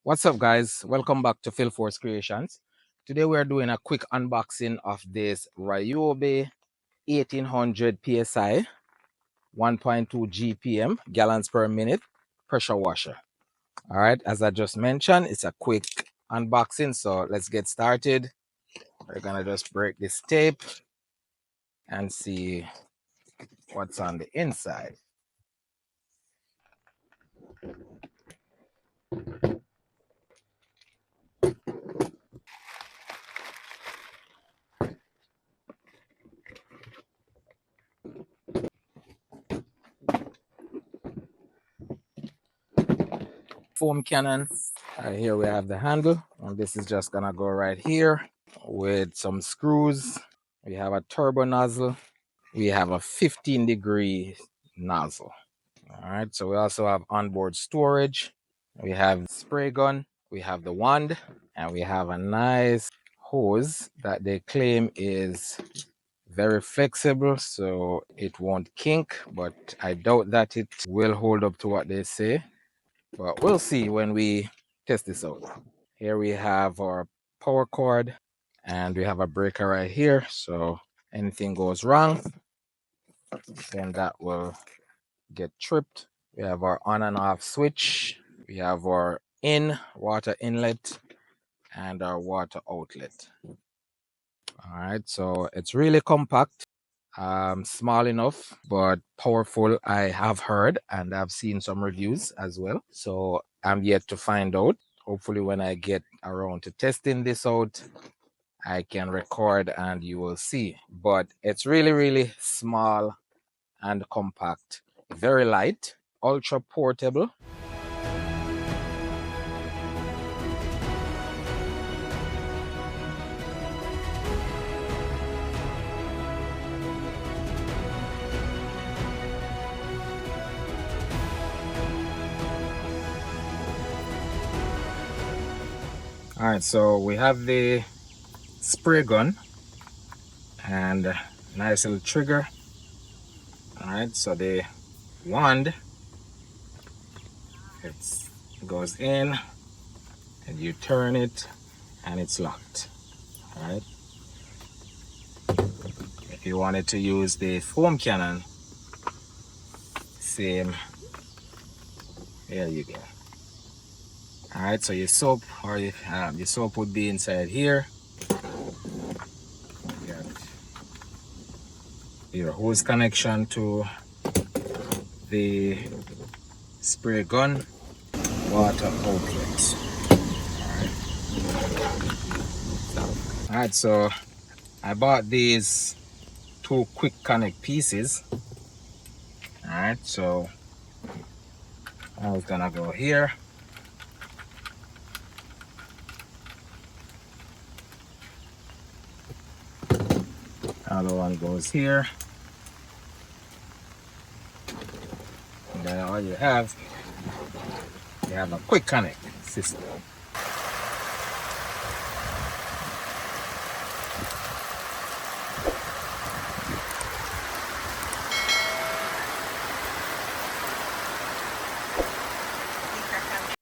What's up, guys? Welcome back to Phil Force Creations. Today we are doing a quick unboxing of this Ryobi 1800 PSI 1.2 GPM gallons per minute pressure washer. All right, as I just mentioned, it's a quick unboxing, so let's get started. We're gonna just break this tape and see what's on the inside. Foam cannon. Here we have the handle, and this is just gonna go right here with some screws. We have a turbo nozzle. We have a 15-degree nozzle. All right, so we also have onboard storage. We have spray gun. We have the wand, and we have a nice hose that they claim is very flexible, so it won't kink, but I doubt that it will hold up to what they say. But we'll see when we test this out. Here we have our power cord, and we have a breaker right here, so anything goes wrong, then that will get tripped. We have our on and off switch. We have our water inlet and our water outlet. All right, so it's really compact, small enough, but powerful. I have heard and I've seen some reviews as well. So I'm yet to find out. Hopefully when I get around to testing this out, I can record and you will see. But it's really, really small and compact, very light, ultra portable. All right, so we have the spray gun and a nice little trigger. All right, so the wand, it goes in and you turn it and it's locked. All right, if you wanted to use the foam cannon, same, there you go. All right, so your soap your soap would be inside here. You got your hose connection to the spray gun, water outlet. All right, so I bought these two quick connect pieces. All right, so I was gonna go here. Other one goes here. And then all you have a quick connect system.